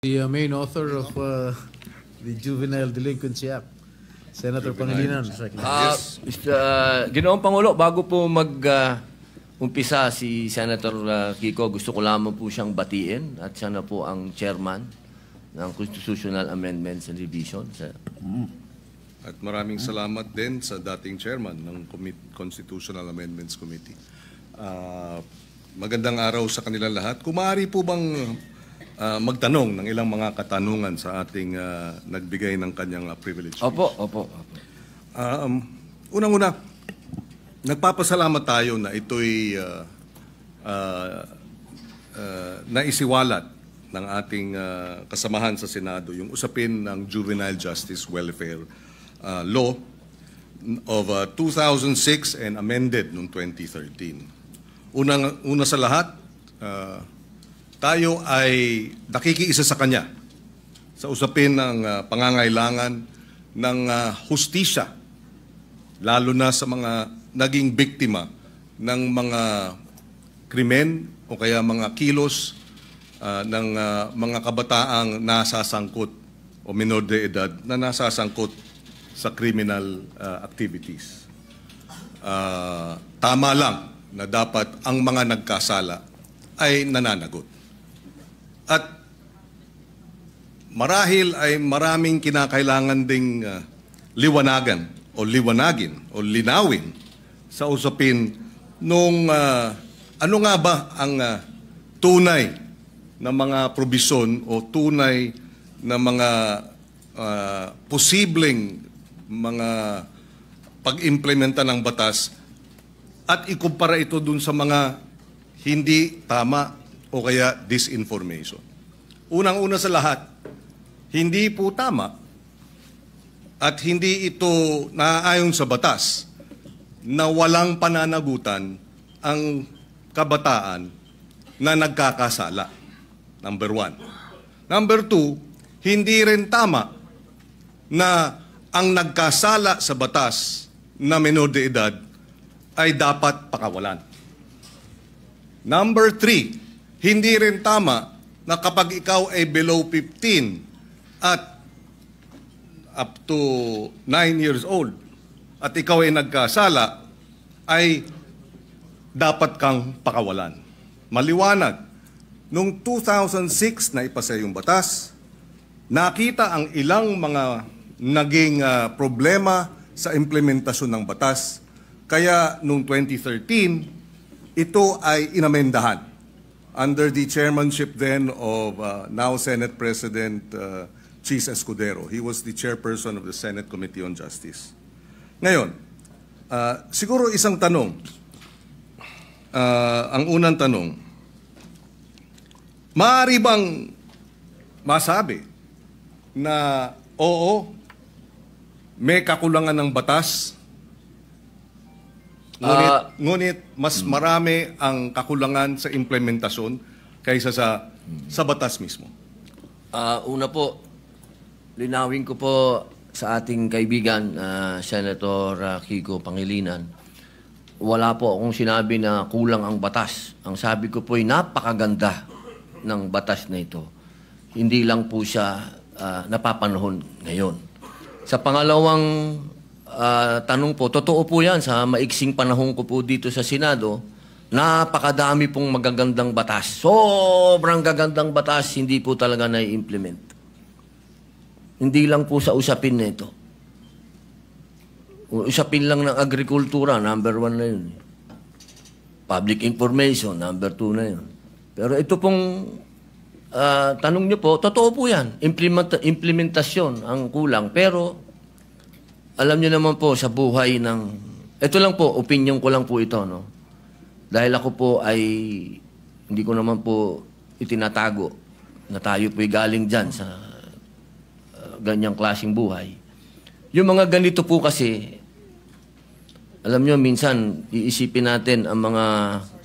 The main author of the Juvenile Delinquency Act, Senator Pangilinan. Ginoong Pangulo, bago po umpisa si Senator Kiko, gusto ko lamang po siyang batiin at siya na po ang chairman ng Constitutional Amendments and Revision. At maraming salamat din sa dating chairman ng Constitutional Amendments Committee. Magandang araw sa kanilang lahat. Kung maaari po bang magtanong ng ilang mga katanungan sa ating nagbigay ng kanyang privilege. Opo. Unang-una, nagpapasalamat tayo na ito'y naisiwalat ng ating kasamahan sa Senado, yung usapin ng Juvenile Justice Welfare Law of 2006 and amended noong 2013. Una sa lahat, tayo ay nakikiisa sa kanya sa usapin ng pangangailangan ng hustisya, lalo na sa mga naging biktima ng mga krimen o kaya mga kilos ng mga kabataang nasasangkot o minor de edad na nasasangkot sa criminal activities. Tama lang na dapat ang mga nagkasala ay nananagot. At marahil ay maraming kinakailangan ding liwanagin o linawin sa usapin nung ano nga ba ang tunay na mga probisyon o tunay na mga posibleng mga pag-implementa ng batas at ikumpara ito dun sa mga hindi tama o kaya disinformation. Unang-una sa lahat, hindi po tama at hindi ito naaayon sa batas na walang pananagutan ang kabataan na nagkakasala. Number 1. Number 2, hindi rin tama na ang nagkasala sa batas na menor de edad ay dapat pakawalan. Number 3, hindi rin tama na kapag ikaw ay below 15 at up to 9 years old at ikaw ay nagkasala, ay dapat kang pakawalan. Maliwanag, noong 2006 na ipasa yung batas, nakita ang ilang mga naging problema sa implementasyon ng batas. Kaya noong 2013, ito ay inamendahan under the chairmanship then of now Senate President Chis Escudero. He was the chairperson of the Senate Committee on Justice. Ngayon, siguro isang tanong. Ang unang tanong, maaari bang masabi na oo, may kakulangan ng batas, ngunit mas marami ang kakulangan sa implementasyon kaysa sa batas mismo? Una po, linawin ko po sa ating kaibigan, Senator Kiko Pangilinan, wala po akong sinabi na kulang ang batas. Ang sabi ko po ay napakaganda ng batas na ito. Hindi lang po siya napapanahon ngayon. Sa pangalawang tanong po, totoo po yan, sa maiksing panahon ko po dito sa Senado, napakadami pong magagandang batas. Sobrang gagandang batas, hindi po talaga na-implement. Hindi lang po sa usapin na ito. Usapin lang ng agrikultura, number 1 na yun. Public information, number 2 na yun. Pero ito pong tanong nyo po, totoo po yan. Implementasyon ang kulang. Pero alam nyo naman po sa buhay ng... Ito lang po, opinion ko lang po ito, no? Dahil ako po ay hindi ko naman po itinatago na tayo po'y galing dyan sa ganyang klaseng buhay. Yung mga ganito po kasi, alam nyo, minsan iisipin natin ang mga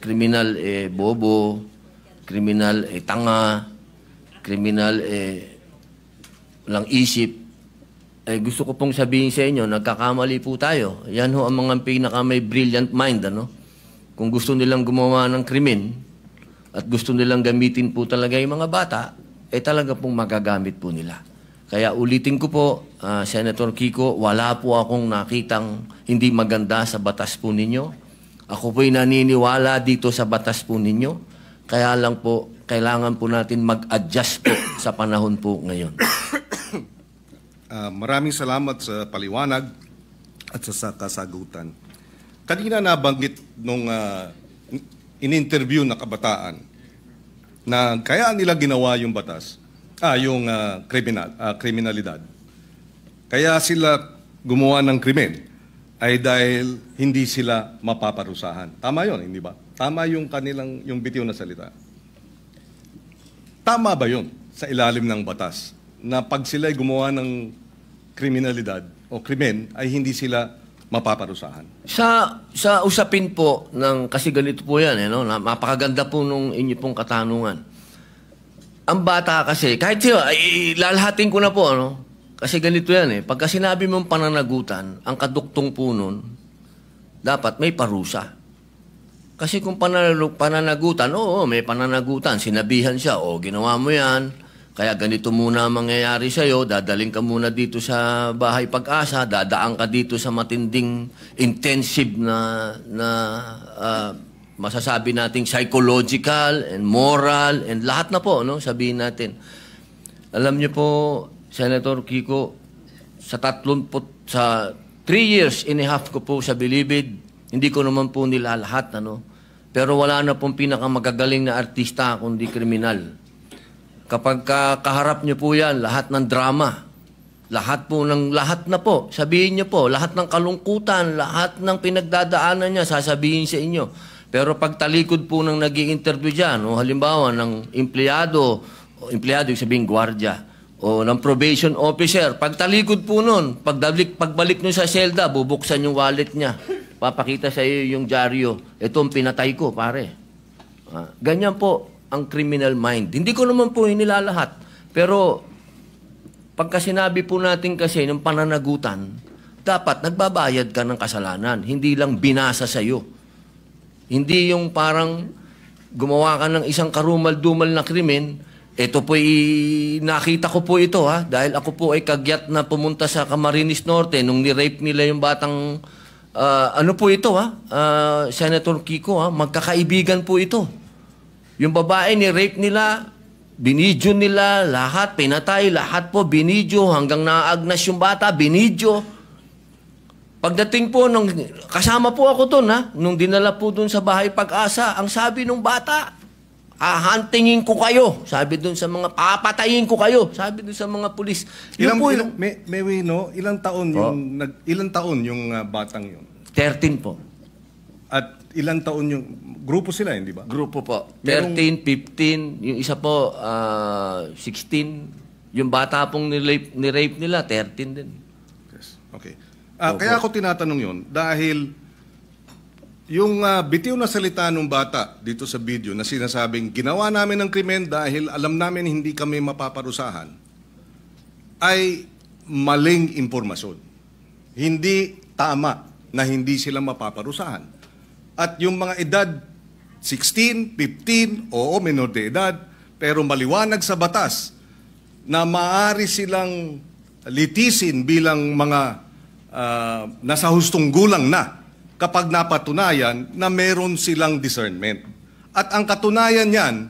kriminal bobo, kriminal tanga, kriminal walang isip. Gusto ko pong sabihin sa inyo, nagkakamali po tayo. Yan ho ang mga pinaka may brilliant mind, ano? Kung gusto nilang gumawa ng krimen at gusto nilang gamitin po talaga yung mga bata, talaga pong magagamit po nila. Kaya ulitin ko po, Senator Kiko, wala po akong nakitang hindi maganda sa batas po ninyo. Ako po'y naniniwala dito sa batas po ninyo. Kaya lang po, kailangan po natin mag-adjust po sa panahon po ngayon. Maraming salamat sa paliwanag at sa kasagutan. Kanina nabanggit nung in-interview na kabataan na kaya nila ginawa yung batas, yung kriminalidad. Kaya sila gumawa ng krimen ay dahil hindi sila mapaparusahan. Tama yun, hindi ba? Tama yung kanilang, yung bitiw na salita. Tama ba yun sa ilalim ng batas na pag sila'y gumawa ng kriminalidad o krimen ay hindi sila mapaparusahan? Sa usapin po ng, kasi ganito po yan, no? Napakaganda po nung inyo pong katanungan. Ang bata kasi, kahit siya, lalahatin ko na po, ano? Kasi ganito yan pagka sinabi mong pananagutan, ang kaduktong po nun, dapat may parusa. Kasi kung pananagutan, oo, may pananagutan, sinabihan siya, ginawa mo yan, kaya ganito muna ang mangyayari sa'yo, dadaling ka muna dito sa Bahay Pag-asa, dadaan ka dito sa matinding intensive na masasabi nating psychological and moral and lahat na po, no? Sabihin natin. Alam niyo po, Senator Kiko, sa 3 years and a half ko po sa Bilibid, hindi ko naman po nila lahat, ano? Pero wala na pong pinakamagagaling na artista kundi kriminal. Kapag kaharap niyo po yan, lahat ng drama, lahat na po, sabihin niyo po, lahat ng kalungkutan, lahat ng pinagdadaanan niya, sasabihin sa inyo. Pero pag talikod po ng nag-i-interview dyan, o halimbawa ng empleyado yung sabihin gwardiya, o ng probation officer, pag talikod po nun, pagbalik nyo sa selda, bubuksan yung wallet niya, papakita sa iyo yung dyaryo, itong pinatay ko, pare. Ganyan po ang criminal mind. Hindi ko naman po inilalahat. Pero pagka sinabi po natin kasi ng pananagutan, dapat nagbabayad ka ng kasalanan. Hindi lang binasa sa iyo. Hindi yung parang gumawa ka ng isang karumal-dumal na krimen, ito po nakita ko po ito dahil ako po ay kagyat na pumunta sa Camarines Norte nung ni-rape nila yung batang, ano po ito Senator Kiko magkakaibigan po ito. Yung babae ni-rape nila, binidyo nila, lahat, pinatay, lahat po, binidyo, hanggang naagnas yung bata, binidyo. Pagdating po, kasama po ako doon, nung dinala po doon sa Bahay Pag-asa, ang sabi nung bata, hahantingin ko kayo, sabi doon sa mga, papatayin ko kayo, sabi doon sa mga pulis. Ilang taon yung batang yun? 13 po. At ilang taon yung grupo sila, hindi ba? Grupo po. 13, 15, yung isa po 16. Yung bata pong ni-rape nila, 13 din. Yes. Okay. Kaya ako tinatanong yun dahil yung bitiw na salita ng bata dito sa video na sinasabing ginawa namin ng krimen dahil alam namin hindi kami mapaparusahan ay maling impormasyon. Hindi tama na hindi sila mapaparusahan. At yung mga edad 16, 15, oo, menor de edad, pero maliwanag sa batas na maaari silang litisin bilang mga nasa hustong gulang na kapag napatunayan na meron silang discernment. At ang katunayan niyan,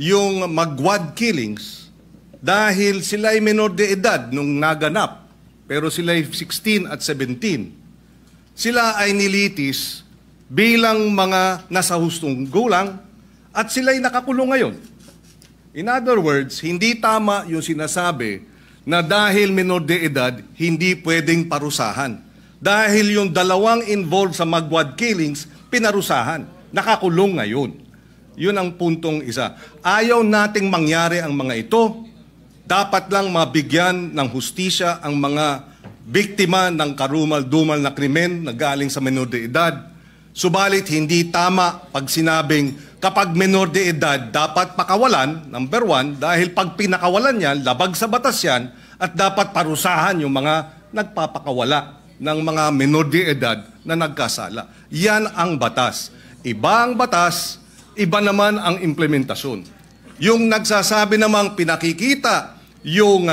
yung magwad killings, dahil sila ay menor de edad nung naganap, pero sila ay 16 at 17, sila ay nilitis bilang mga nasa hustong gulang at sila ay nakakulong ngayon. In other words, hindi tama yung sinasabi na dahil menor de edad, hindi pwedeng parusahan. Dahil yung dalawang involved sa magwad killings, pinarusahan. Nakakulong ngayon. Yun ang puntong isa. Ayaw nating mangyari ang mga ito. Dapat lang mabigyan ng hustisya ang mga biktima ng karumal-dumal na krimen na galing sa menor de edad. Subalit hindi tama pag sinabing kapag menor de edad dapat pakawalan, number 1, dahil pag pinakawalan yan, labag sa batas yan, at dapat parusahan yung mga nagpapakawala ng mga menor de edad na nagkasala. Yan ang batas. Iba ang batas, iba naman ang implementasyon. yung nagsasabi namang pinakikita yung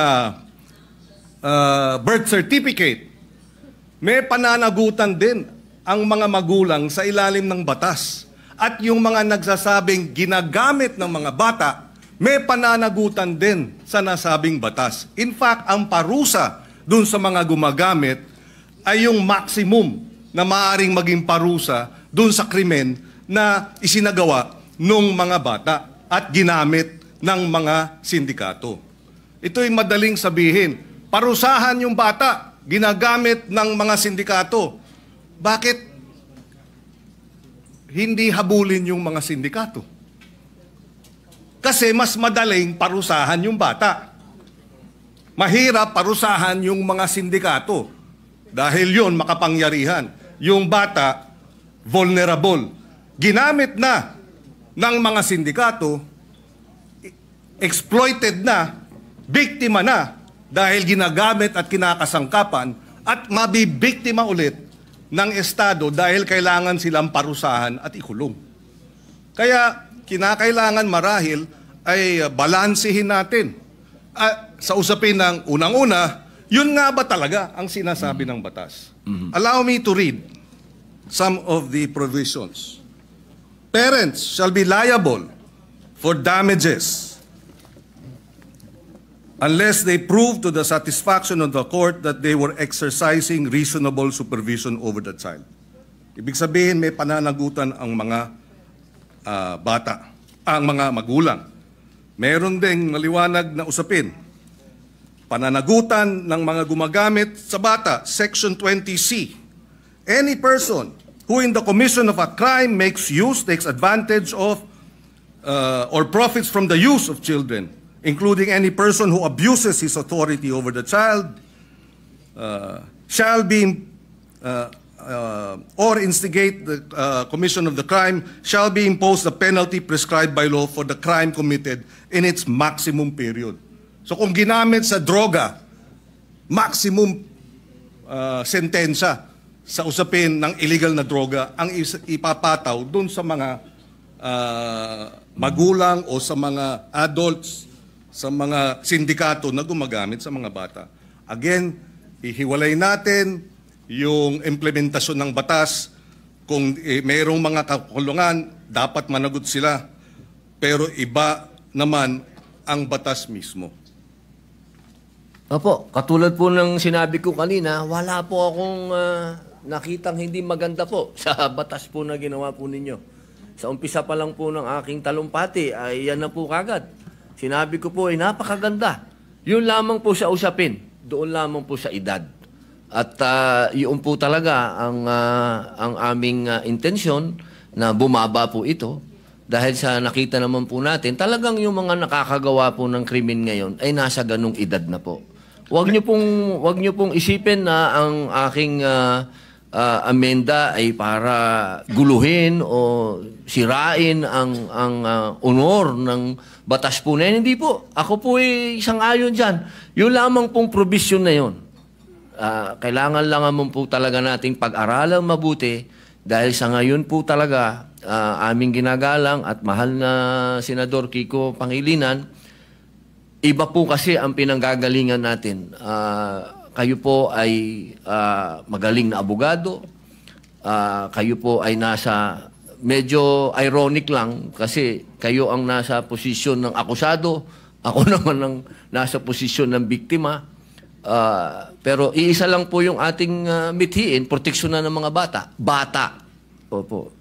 birth certificate, may pananagutan din ang mga magulang sa ilalim ng batas. At yung mga nagsasabing ginagamit ng mga bata, may pananagutan din sa nasabing batas. In fact, ang parusa dun sa mga gumagamit ay yung maximum na maaaring maging parusa dun sa krimen na isinagawa ng mga bata at ginamit ng mga sindikato. Ito'y madaling sabihin, parusahan yung bata, ginagamit ng mga sindikato. Bakit hindi habulin yung mga sindikato? Kasi mas madaling parusahan yung bata. Mahirap parusahan yung mga sindikato. Dahil yun, makapangyarihan. Yung bata, vulnerable. Ginamit na ng mga sindikato, exploited na, biktima na, dahil ginagamit at kinakasangkapan, at mabibiktima ulit ng Estado dahil kailangan silang parusahan at ikulong. Kaya kinakailangan marahil ay balansehin natin. Sa usapin ng unang-una, yun nga ba talaga ang sinasabi ng batas? Allow me to read some of the provisions. Parents shall be liable for damages unless they prove to the satisfaction of the court that they were exercising reasonable supervision over the child. Ibig sabihin, may pananagutan ang mga bata, ang mga magulang. Meron ding maliwanag na usapin. Pananagutan ng mga gumagamit sa bata, Section 20C. Any person who in the commission of a crime makes use, takes advantage of, or profits from the use of children, including any person who abuses his authority over the child, shall be, or instigate the commission of the crime, shall be imposed the penalty prescribed by law for the crime committed in its maximum period. So kung ginamit sa droga, maximum sentensya sa usapin ng illegal na droga ang ipapataw dun sa mga magulang o sa mga adults, sa mga sindikato na gumagamit sa mga bata. Again, ihiwalay natin yung implementasyon ng batas. Kung mayroong mga kakulungan, dapat managot sila. Pero iba naman ang batas mismo. Opo, katulad po ng sinabi ko kanina, wala po akong nakitang hindi maganda po sa batas po na ginawa po ninyo. Sa umpisa pa lang po ng aking talumpati, ay yan na po kagad. Sinabi ko po ay napakaganda. Yun lamang po sa usapin, doon lamang po sa edad. At yun po talaga ang aming intensyon na bumaba po ito. Dahil sa nakita naman po natin, talagang yung mga nakakagawa po ng krimen ngayon ay nasa ganung edad na po. Huwag niyo pong isipin na ang aking amenda ay para guluhin o sirain ang honor ng batas po na yan. Hindi po. Ako po ay isang ayon dyan. Yung lamang pong provision na yun. Kailangan lang naman po talaga nating pag-aralang mabuti dahil sa ngayon po talaga aming ginagalang at mahal na Senador Kiko Pangilinan, iba po kasi ang pinanggagalingan natin. Kayo po ay magaling na abogado. Kayo po ay nasa, medyo ironic lang kasi kayo ang nasa posisyon ng akusado. Ako naman ang nasa posisyon ng biktima. Pero iisa lang po yung ating mithiin, proteksyonan ng mga bata. Bata. Opo.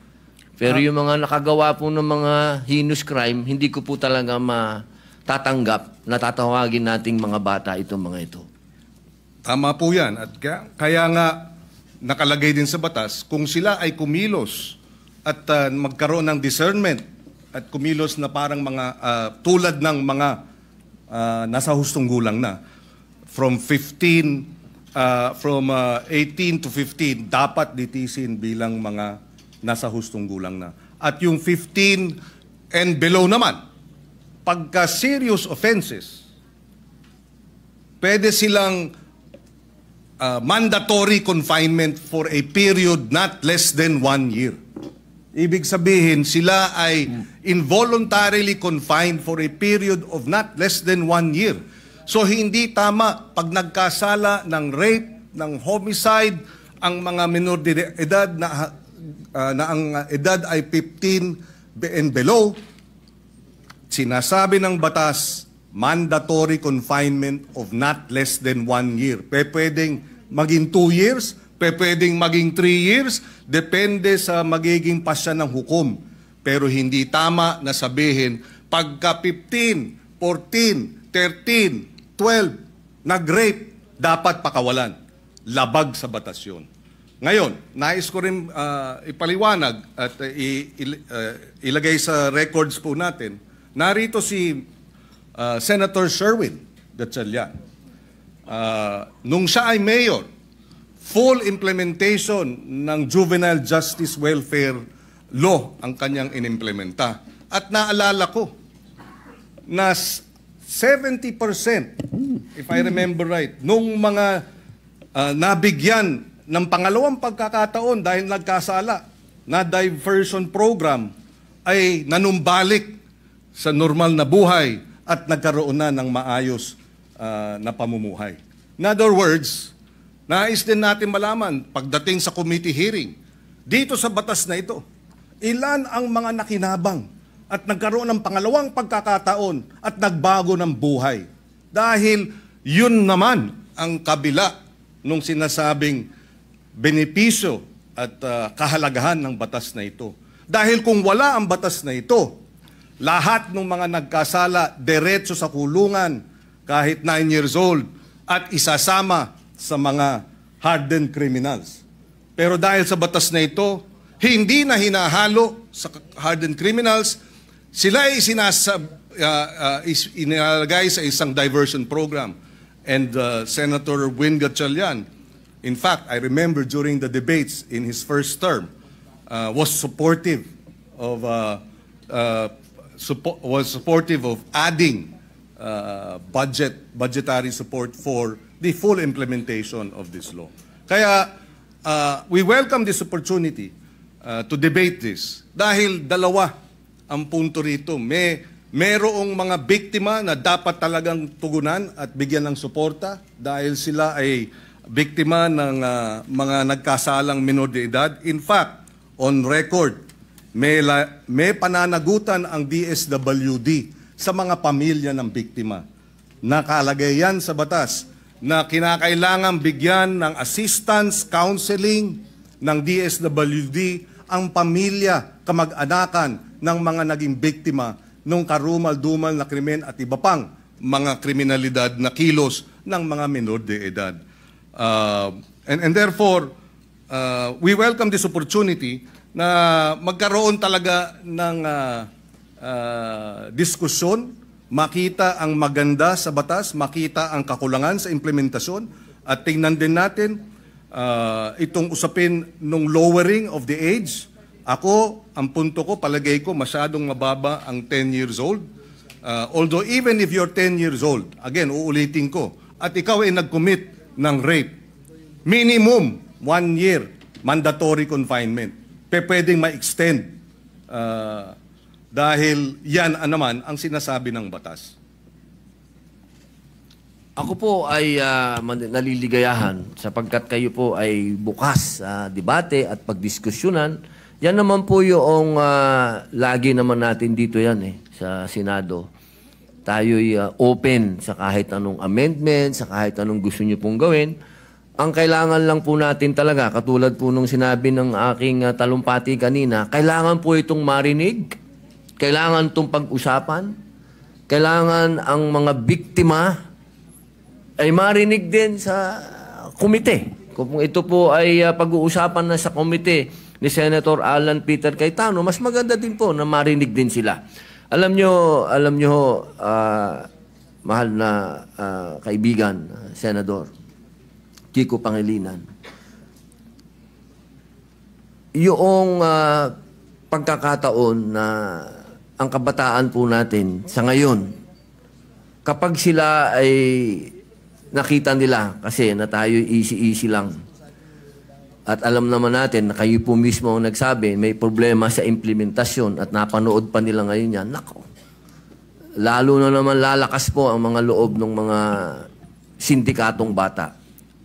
Pero yung mga nakagawa po ng mga heinous crime, hindi ko po talaga tatanggap na tatawagin nating mga bata itong mga ito. Tama po yan. At kaya nga nakalagay din sa batas, kung sila ay kumilos at magkaroon ng discernment at kumilos na parang mga tulad ng mga nasa hustong gulang na, from 18 to 15, dapat litisin bilang mga nasa hustong gulang na. At yung 15 and below naman, pagka serious offenses, pwede silang mandatory confinement for a period not less than 1 year. Ibig sabihin, sila ay involuntarily confined for a period of not less than 1 year. So hindi tama pag nagkasala ng rape, ng homicide, ang mga minor de edad na ang edad ay 15 and below, sinasabi ng batas, mandatory confinement of not less than 1 year. Pwedeng maging 2 years, pwedeng maging 3 years, depende sa magiging pasya ng hukom. Pero hindi tama na sabihin, pagka 15, 14, 13, 12, nag-rape, dapat pakawalan. Labag sa batas yun. Ngayon, nais ko rin ipaliwanag at ilagay sa records po natin. Narito si Senator Sherwin Gatchalian. Nung siya ay mayor, full implementation ng Juvenile Justice Welfare Law ang kanyang inimplementa. At naalala ko na 70%, if I remember right, nung mga nabigyan ng pangalawang pagkakataon dahil nagkasala na diversion program ay nanumbalik sa normal na buhay at nagkaroon na ng maayos na pamumuhay. In other words, nais din natin malaman pagdating sa committee hearing, dito sa batas na ito, ilan ang mga nakinabang at nagkaroon ng pangalawang pagkakataon at nagbago ng buhay. Dahil yun naman ang kabila nung sinasabing benepisyo at kahalagahan ng batas na ito. Dahil kung wala ang batas na ito, lahat ng mga nagkasala diretso sa kulungan kahit 9 years old at isasama sa mga hardened criminals. Pero dahil sa batas na ito, hindi na hinahalo sa hardened criminals, sila ay inilagay sa isang diversion program. And Senator Win Gatchalian, in fact, I remember during the debates in his first term, was supportive of adding budgetary support for the full implementation of this law. Kaya we welcome this opportunity to debate this dahil dalawa ang punto rito. Merong mga biktima na dapat talagang tugunan at bigyan ng suporta dahil sila ay biktima ng mga nagkasalang minor de edad. In fact, on record, may pananagutan ang DSWD sa mga pamilya ng biktima. Nakalagay yan sa batas na kinakailangan bigyan ng assistance, counseling ng DSWD ang pamilya, kamag-anakan ng mga naging biktima ng karumal-dumal na krimen at iba pang mga kriminalidad na kilos ng mga minor de edad. And therefore, we welcome this opportunity na magkaroon talaga ng diskusyon, makita ang maganda sa batas, makita ang kakulangan sa implementasyon, at tingnan din natin itong usapin ng lowering of the age. Ako, ang punto ko, palagay ko, masyadong mababa ang 10 years old. Although even if you're 10 years old, again, uulitin ko, at ikaw ay nag-commit ng rape, minimum 1 year mandatory confinement. Pwedeng ma-extend dahil yan naman ang sinasabi ng batas. Ako po ay naliligayahan sapagkat kayo po ay bukas sa debate at pagdiskusyonan. Yan naman po yung lagi naman natin dito yan sa Senado. Tayo'y open sa kahit anong amendment, sa kahit anong gusto nyo pong gawin. Ang kailangan lang po natin talaga, katulad po nung sinabi ng aking talumpati kanina, kailangan po itong marinig, kailangan itong pag-usapan, kailangan ang mga biktima ay marinig din sa komite. Kung ito po ay pag-uusapan na sa komite ni Senator Alan Peter Cayetano, mas maganda din po na marinig din sila. Alam nyo, mahal na kaibigan, Senador Kiko Pangilinan, yung pagkakataon na ang kabataan po natin sa ngayon, kapag sila ay nakita nila, kasi na tayo easy-easy lang, At alam naman natin na kayo po mismo ang nagsabi, may problema sa implementasyon at napanood pa nila ngayon yan. Nako, lalo na naman lalakas po ang mga loob ng mga sindikatong bata.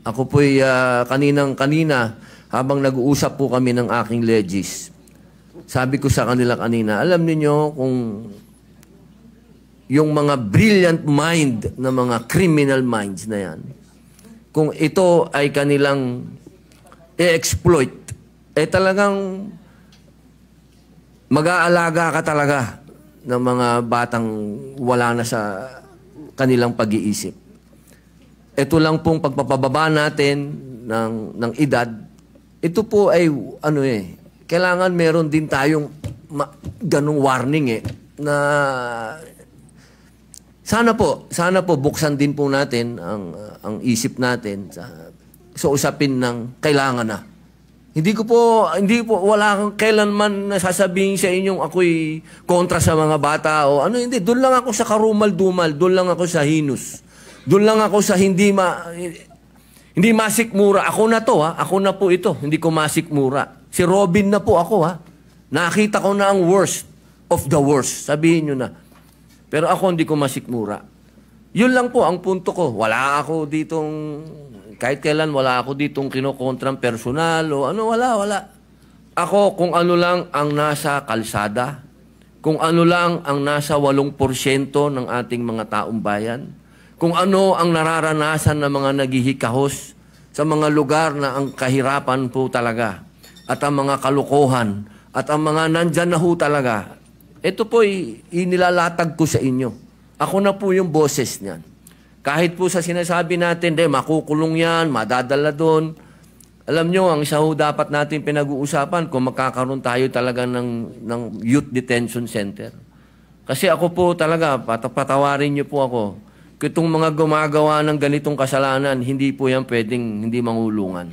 Ako po'y kanina, habang nag-uusap po kami ng aking legis, sabi ko sa kanila kanina, alam niyo kung yung mga brilliant mind na mga criminal minds na yan, kung ito ay kanilang i-exploit, talagang mag-aalaga ka talaga ng mga batang wala na sa kanilang pag-iisip. Ito lang pong pagpapababa natin ng edad, ito po ay kailangan meron din tayong ganong warning na sana po buksan din po natin ang isip natin sa usapin ng kailangan na. Hindi po wala kang kailanman nasasabihin sa inyong ako'y kontra sa mga bata o hindi. Doon lang ako sa karumal-dumal, doon lang ako sa hinus. Doon lang ako sa hindi masikmura. Ako na to, ako na po ito. Hindi ko masikmura. Si Robin na po ako, Nakita ko na ang worst of the worst. Sabihin nyo na. Pero ako hindi ko masikmura. Yun lang po ang punto ko. Wala ako ditong, kahit kailan wala ako ditong kinokontrang personal o wala. Ako kung ano lang ang nasa kalsada, kung ano lang ang nasa 8% ng ating mga taong bayan, kung ano ang nararanasan ng mga naghihikahos sa mga lugar na ang kahirapan po talaga at ang mga kalukuhan at ang mga nandyan na ho talaga, ito po inilalatag ko sa inyo. Ako na po yung boses niyan. Kahit po sa sinasabi natin, makukulong yan, madadala doon. Alam nyo, ang isa ho dapat natin pinag-uusapan kung magkakaroon tayo talaga ng youth detention center. Kasi ako po talaga, patawarin nyo po ako, itong mga gumagawa ng ganitong kasalanan, hindi po yan pwedeng hindi mangulungan.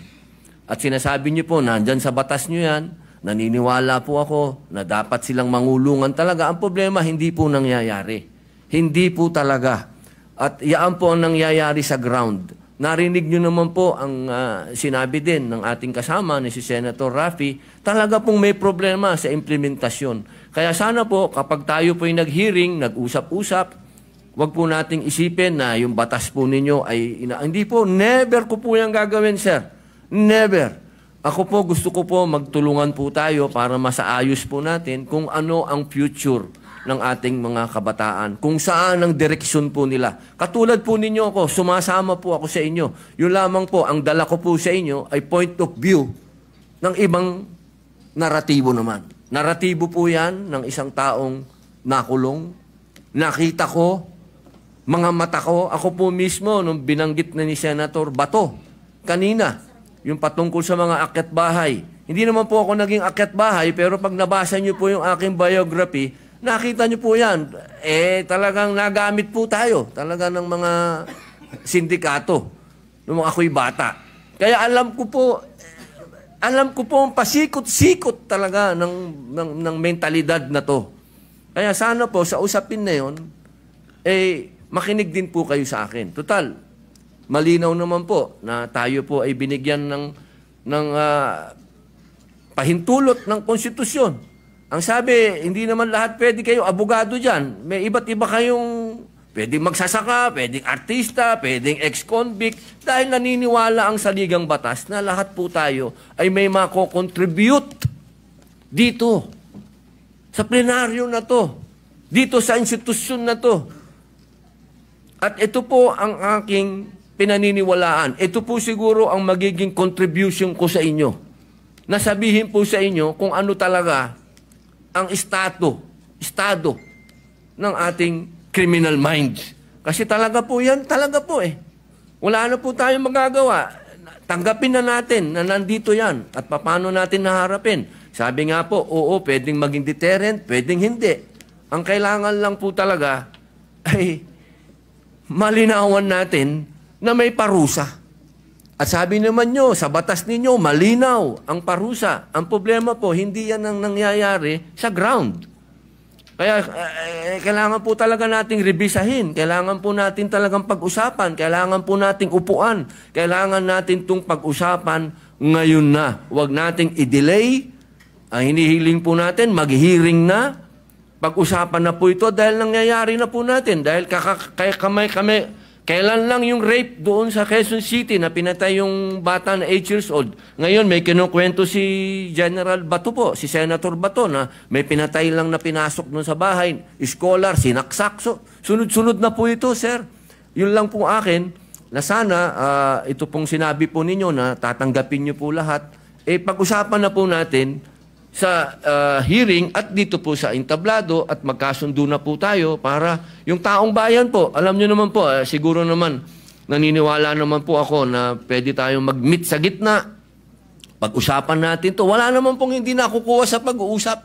At sinasabi niyo po, nandyan sa batas niyo yan, naniniwala po ako na dapat silang mangulungan talaga. Ang problema, hindi po nangyayari. Hindi po talaga. At yaan po ang nangyayari sa ground. Narinig niyo naman po ang sinabi din ng ating kasama ni si Senator Raffy, talaga pong may problema sa implementasyon. Kaya sana po, kapag tayo po'y nag-hearing, nag-usap-usap, wag po nating isipin na yung batas po ninyo ay hindi po, never ko po yung gagawin, sir. Never. Ako po, gusto ko po magtulungan po tayo para masaayos po natin kung ano ang future ng ating mga kabataan. Kung saan ang direksyon po nila. Katulad po ninyo ako, sumasama po ako sa inyo. Yun lamang po, ang dala ko po sa inyo ay point of view ng ibang naratibo naman. Naratibo po yan ng isang taong nakulong. Nakita ko, mga mata ko, ako po mismo, nung binanggit na ni Senator Bato, kanina, yung patungkol sa mga akyat bahay. Hindi naman po ako naging akyat bahay, pero pag nabasa niyo po yung aking biography, nakita niyo po yan. Talagang nagamit po tayo, talaga ng mga sindikato, nung ako'y bata. Kaya alam ko po ang pasikot-sikot talaga ng mentalidad na to. Kaya sana po, sa usapin na yun, makinig din po kayo sa akin. Total, malinaw naman po na tayo po ay binigyan ng pahintulot ng konstitusyon. Ang sabi, hindi naman lahat pwede kayo abogado dyan. May iba't iba kayong pwedeng magsasaka, pwedeng artista, pwedeng ex-convict. Dahil naniniwala ang saligang batas na lahat po tayo ay may mako-contribute dito. Sa plenaryo na to. Dito sa institusyon na to. At ito po ang aking pinaniniwalaan. Ito po siguro ang magiging contribution ko sa inyo. Nasabihin po sa inyo kung ano talaga ang estado ng ating criminal minds. Kasi talaga po yan, Wala na po tayong magagawa. Tanggapin na natin na nandito yan at paano natin naharapin. Sabi nga po, oo, pwedeng maging deterrent, pwedeng hindi. Ang kailangan lang po talaga ay malinawan natin na may parusa. At sabi naman nyo, sa batas ninyo, malinaw ang parusa. Ang problema po, hindi yan ang nangyayari sa ground. Kaya kailangan po talaga nating rebisahin. Kailangan po natin talagang pag-usapan. Kailangan po nating upuan. Kailangan natin itong pag-usapan ngayon na. Huwag nating i-delay. Ang hinihiling po natin, mag-hearing na. Pag-usapan na po ito dahil nangyayari na po natin. Dahil kailan lang yung rape doon sa Quezon City na pinatay yung bata na 8 years old. Ngayon may kinukwento si General Bato po, si Senator Bato na may pinatay lang na pinasok doon sa bahay. Scholar, sinaksak. So, sunod-sunod na po ito, sir. Yun lang po akin na sana ito pong sinabi po ninyo na tatanggapin niyo po lahat. Pag-usapan na po natin sa hearing at dito po sa entablado at magkasundo na po tayo para yung taong bayan po, alam nyo naman po, siguro naman, naniniwala naman po ako na pwede tayong mag-meet sa gitna. Pag-usapan natin to. Wala naman pong hindi nakukuha sa pag-uusap.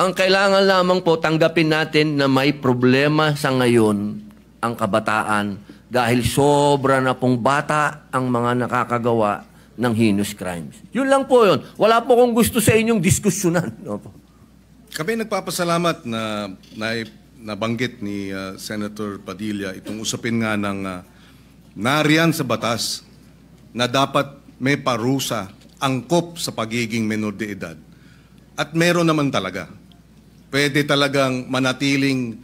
Ang kailangan lamang po, tanggapin natin na may problema sa ngayon ang kabataan dahil sobra na pong bata ang mga nakakagawa ng heinous crimes. Yun lang po yun. Wala po kong gusto sa inyong diskusyonan. Opo. Kami nagpapasalamat na nabanggit ni Senator Padilla itong usapin nga ng nariyan sa batas na dapat may parusa, angkop sa pagiging menor de edad. At meron naman talaga. Pwede talagang manatiling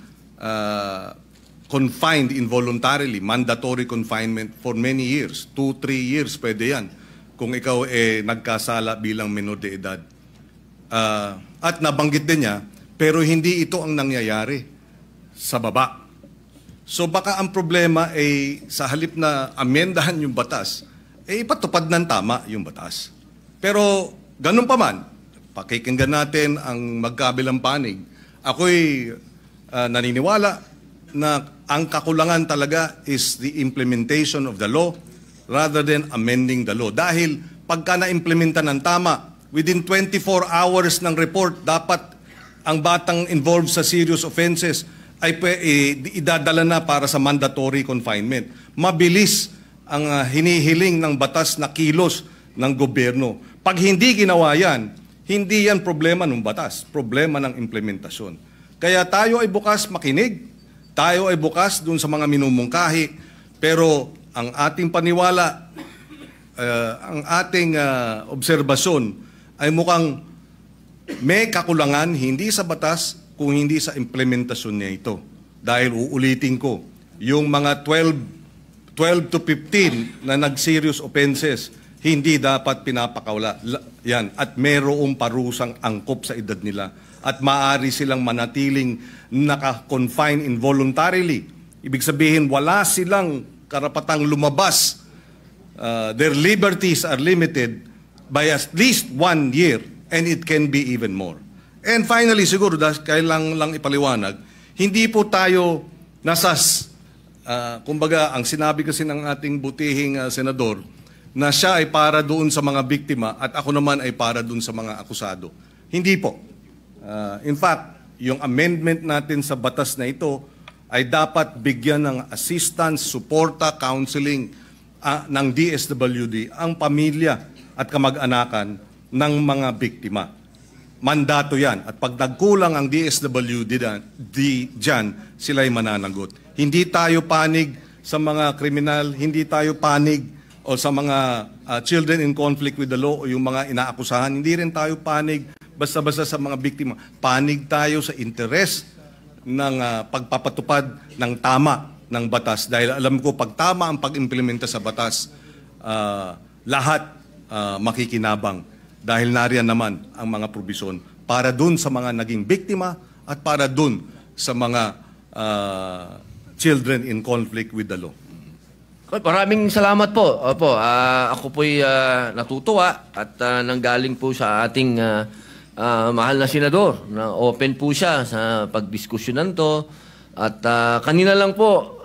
confined involuntarily, mandatory confinement for many years. 2-3 years pwede yan kung ikaw nagkasala bilang menor de edad. At nabanggit din niya, pero hindi ito ang nangyayari sa baba. So baka ang problema ay sa halip na amendahan yung batas, ipatupad ng tama yung batas. Pero ganun pa man, pakikinggan natin ang magkabilang panig. Ako'y naniniwala na ang kakulangan talaga is the implementation of the law rather than amending the law. Dahil pagka na-implementa ng tama, within 24 hours ng report, dapat ang batang involved sa serious offenses ay idadala na para sa mandatory confinement. Mabilis ang hinihiling ng batas na kilos ng gobyerno. Pag hindi ginawa yan, hindi yan problema ng batas, problema ng implementasyon. Kaya tayo ay bukas makinig, tayo ay bukas dun sa mga minumungkahi, pero ang ating paniwala, ang ating obserbasyon ay mukhang may kakulangan hindi sa batas kung hindi sa implementasyon niya ito. Dahil uulitin ko, yung mga 12 to 15 na nag-serious offenses, hindi dapat pinapakawala. Yan. At mayroong parusang angkop sa edad nila. At maaari silang manatiling naka-confine involuntarily. Ibig sabihin, wala silang karapatang lumabas. Their liberties are limited by at least 1 year, and it can be even more. And finally, siguro, kailangan lang ipaliwanag, hindi po tayo kumbaga, ang sinabi kasi ng ating butihing senador, na siya ay para doon sa mga biktima at ako naman ay para doon sa mga akusado. Hindi po. In fact, yung amendment natin sa batas na ito ay dapat bigyan ng assistance, suporta, counseling ng DSWD ang pamilya at kamag-anakan ng mga biktima. Mandato yan. At pag nagkulang ang DSWD dyan, sila'y mananagot. Hindi tayo panig sa mga kriminal, hindi tayo panig o sa mga children in conflict with the law o yung mga inaakusahan. Hindi rin tayo panig basta-basta sa mga biktima. Panig tayo sa interes ng pagpapatupad ng tama ng batas. Dahil alam ko, pag tama ang pag-implementa sa batas, lahat makikinabang. Dahil nariyan naman ang mga probisyon para dun sa mga naging biktima at para dun sa mga children in conflict with the law. Maraming salamat po. Opo, ako po'y natutuwa at nanggaling po sa ating mahal na senador na open po siya sa pagdiskusyonan to. At kanina lang po,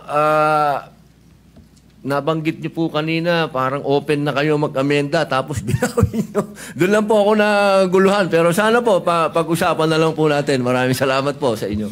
nabanggit niyo po kanina, parang open na kayo mag-amenda tapos binawin niyo. Doon lang po ako naguluhan. Pero sana po, pag-usapan na lang po natin. Maraming salamat po sa inyo.